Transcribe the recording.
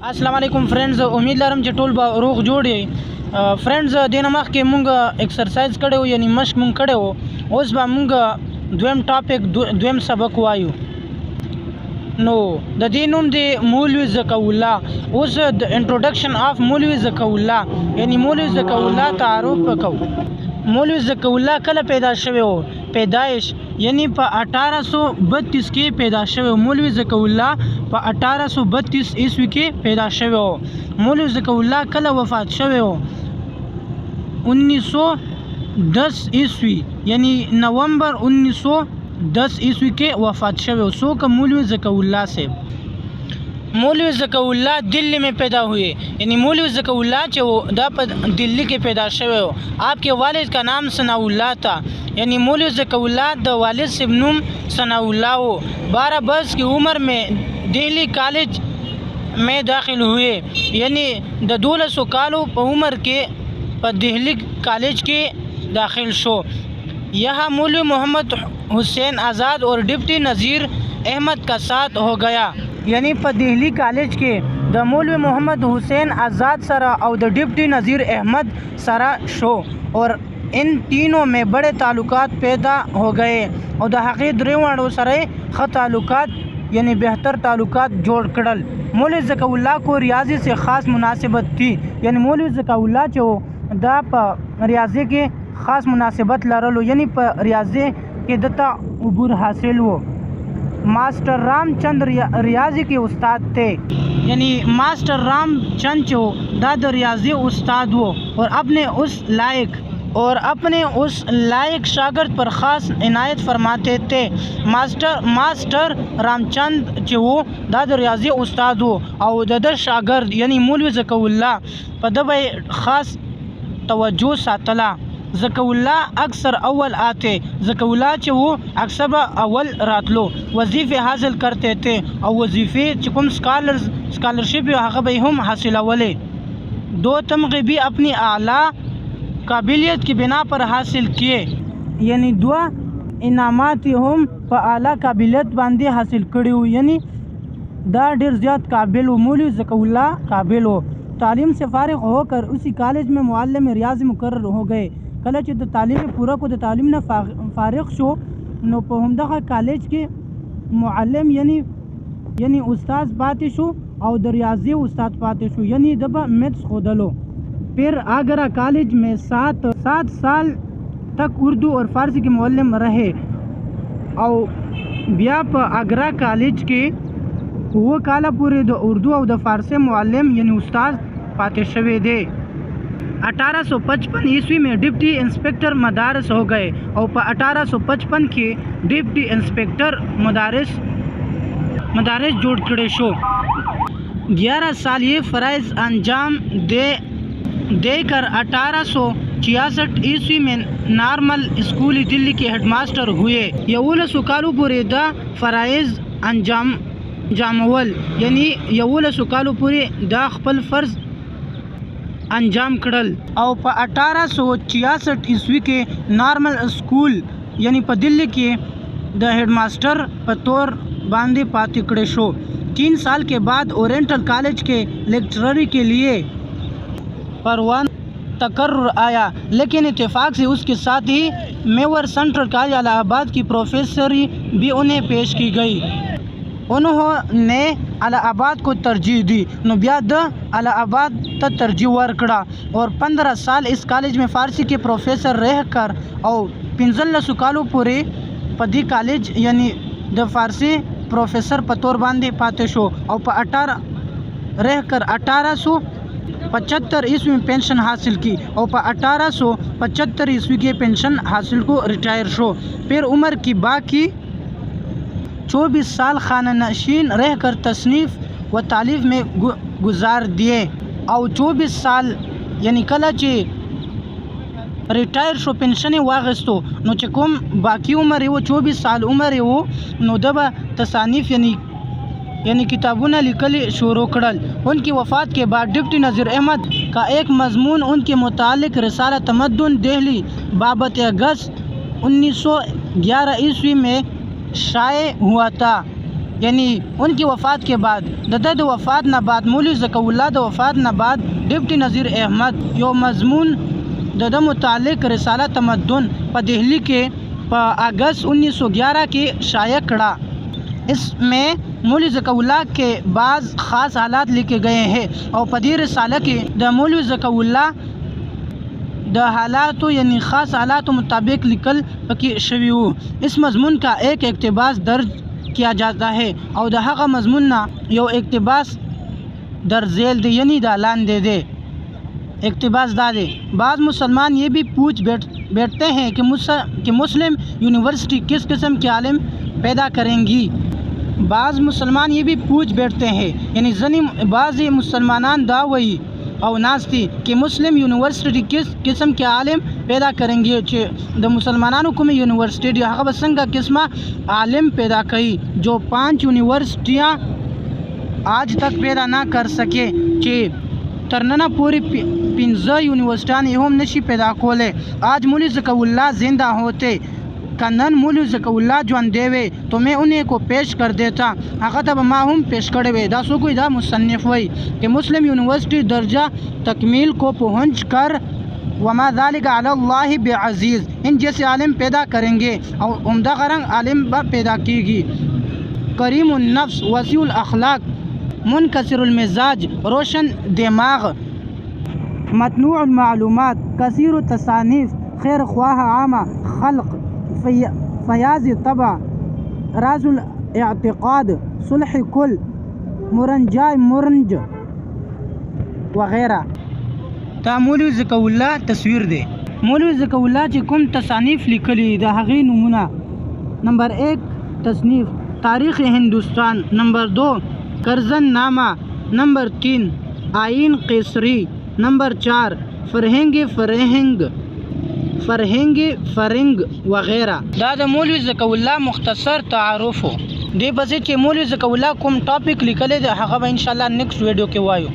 السلام علیکم فرینڈز، امید لرم چې ټول به روغ جوړ یې. فرینډز دینه مخکې مونږ ایکسرسایز کړی و، یعنی مشق مونږ کړی و. اوس به مونږ دویم ټاپک دویم سبق وایو. نو د دې نوم دی مولوي ذکا الله. اوس د انټروډکشن آف مولوي ذکا الله، یعنی مولوي ذکا الله تعارف وکړو. مولوي ذکا الله کله پیدا شوی و؟ پیدائش یعنی په 1832 کې پیدا شوی و. مولوي ذکا الله په 1832 عیسوي کې پیدا شوی و. مولوي ذکا الله کله وفات شوی و؟ 1910 عیسوي، یعنی نومبر 1910 عیسوی کې وفات شوی و. څوک؟ مولوي ذکا الله سے. مولوی ذکا اللہ دلی میں پیدا ہوئے، یعنی مولوی ذکا اللہ جو دا دلی کے پیدا شوی ہو. آپ کے والد کا نام ثناء اللہ تھا، یعنی مولوی ذکا اللہ دا والد سے نوم ثناء اللہ ہو. 12 برس کی عمر میں دہلی کالج میں داخل ہوئے، یعنی دا 12 کالوں پر عمر کے پر دہلی کالج کے داخل شو. یہاں مولوی محمد حسین آزاد اور ڈپٹی نذیر احمد کا ساتھ ہو گیا، یعنی په دہلی کالج کې د مولوی محمد حسین آزاد سره او د ڈپٹی نذیر احمد سره شو، اور ان تینوں میں بڑے تعلقات پیدا ہو گئے اور د هغې درېواړو سره ښه تعلقات یعنی بہتر تعلقات جوړ کړل. مولوی ذکا اللہ کو ریاضی سے خاص مناسبت تھی، یعنی مولوی ذکا اللہ چې دا په ریاضی کې خاص مناسبت لرلو، یعنی په ریاضی کې دته عبور حاصل و. ماسٹر رام چند ریاضی کے استاد تھے، یعنی ماسٹر رام چند جو دا ریاضی استاد وہ، اور اپنے اس لائق شاگرد پر خاص عنایت فرماتے تھے. ماسٹر رام چند جو دا ریاضی استاد وہ اور دا شاگرد یعنی مولوی ذکا اللہ پر دب خاص توجہ ساتلا. ذکا اللہ اکثر اول آتے، ذکا اللہ چې وہ اکثر اول راتلو، وظیفے حاصل کرتے تھے اور وظیفے چې کوم سکالرشپ هغه به هم حاصلولے. 2 تمغے بھی اپنی اعلیٰ قابلیت کی بنا پر حاصل کیے، یعنی 2 انعامات هم په اعلیٰ قابلیت باندې حاصل کړي وو، یعنی دا ډیر زیات قابل و. مولوی ذکا اللہ قابل ہو. تعلیم سے فارغ ہو کر اسی کالج میں معلم ریاضی مقرر ہو گئے. کله چې د تعلیم پوره کو د تعلیم نه فارغ شو، نو په همدغه کالج کې معلم یعنی استاد پاتې شو او د ریاضی استاد پاتې شو، یعنی دبا میتھس خودلو. پھر آگرہ کالج میں 7 سال تک اردو اور فارسی کے معلم رہے، او بیا په آگرہ کالج کې وہ کاله پورې د اردو او د فارسی معلم یعنی استاد پاتې شوی دی. 1855 عیسوی میں ڈپٹی انسپکٹر مدارس ہو گئے اور 1855 کے ڈپٹی انسپکٹر مدارس جوڑ کڑے شو. 11 سال یہ فرائض انجام دے کر 1866 عیسوی میں نارمل اسکول دلی کے ہیڈ ماسٹر ہوئے. 11 کالوں پورے دا فرائض انجامول، یعنی 11 کالوں پورے دا خپل فرض انجام کړل، او په 1866 عیسوی کې نارمل اسکول یعنی په دلی کې د ہیڈ ماسٹر په طور باندې پاتې کړی شو. 3 سال کے بعد اورینٹل کالج کے لیکچرری کے لیے پروان تقرر آیا، لیکن اتفاق سے اس کے ساتھ ہی میور سینٹرل کالج الہ آباد کی پروفیسری بھی انہیں پیش کی گئی. انہوں نے الہ آباد کو ترجیح دی، نو بیا د الہ آباد ته ترجیح ورکړه، اور 15 سال اس کالج میں فارسی کے پروفیسر رہ کر اور 15 کالوں پورې په دې کالج یعنی د فارسی پروفیسر په طور باندې پاتې شو، او په 18 رہ کر 1875 عیسوی میں پینشن حاصل کی، اور په 1875 عیسوی کے پینشن حاصل کو ریٹائر شو. پھر عمر کی باقی 24 سال خانہ نشین رہ کر تصنیف و تالیف میں گزار دیے، اور 24 سال یعنی کله چې ریٹائر شو پنشن واغستو، نو چې کوم باقی عمر و 24 سال عمر و، نو دبا تصانیف یعنی کتابونه لیکل شروع کړل. ان کی وفات کے بعد ڈپٹی نذیر احمد کا ایک مضمون ان کے متعلق رسالہ تمدن دہلی بابت اگست 1911 عیسوی میں شائع ہوا تھا. یعنی ان کی وفات کے بعد د وفات نه بعد مولوی ذکی الله د وفات نه بعد ډیپټي نظیر احمد یو مضمون د متعلق رساله تمدن په دہلی کې په اگست 1911 کې شائع کړه. اس میں مولوی ذکی الله کے بعض خاص حالات لکھے گئے ہیں اور په دې رساله کې د مولوی ذکی الله د حالاتو یعنی خاص حالاتو مطابق لکل پکې شوی وو. اس مضمون کا ایک اقتباس درج کیا جاتا ہے اور د هغه مضمون نه یو اقتباس در ذیل دی یعنی دا لاندې دی. اقتباس دا دی: بعض مسلمان یہ بھی پوچھ بیٹھتے ہیں کہ مسلم یونیورسٹی کس قسم کے عالم پیدا کریں گی. بعض مسلمان یہ بھی پوچھ بیٹھتے ہیں یعنی بعض مسلمانان دا وی او ناستی کہ مسلم یونیورسٹی کس قسم کے عالم پیدا کریں گے چې د مسلمانانو کوم یونیورسٹی دی هغه به څنګه قسمه عالم پیدا کړي جو 5 یونیورسٹیاں آج تک پیدا نہ کر سکے چې ترننه پوری 15 یونیورسٹیاں یہ هم نشی پیدا کولے. آج مولوی ذکی اللہ زندہ ہوتے کنن مولوی ذکی اللہ ژوندی وی تو میں انہیں کو پیش کر دیتا هغه ته ما هم پیش کړی وی. دا څوک دا مصنف وی کہ مسلم یونیورسٹی درجہ تکمیل کو پہنچ کر وما ذالک علی اللہ بعزیز ان جیسے عالم پیدا کریں گے اور عمدہ رنگ عالم پیدا کی گی. کریم النفس وسیع الاخلاق منکسر المزاج روشن دماغ متنوع المعلومات کثیر التصانیف خیر خواہ عامہ خلق فیاض طبع راز الاعتقاد صلح کل مرنجائے مرنج وغیرہ. تا مولوی ذکی الله تصویر دی. مولوی ذکی الله چې کوم تصانیف لیکلی د هغې نمونه: نمبر 1 تصنیف تاریخ ہندوستان، نمبر 2 کرزن نامہ، نمبر 3 آئین قیصری، نمبر 4 فرہنگ وغیرہ. دا د مولوی ذکی الله مختصر تعارف دی. بس چې مولوی ذکی الله کوم ټاپک لیکلی دی هغه به ان شاء الله نیکسٹ ویډیو کې وایو.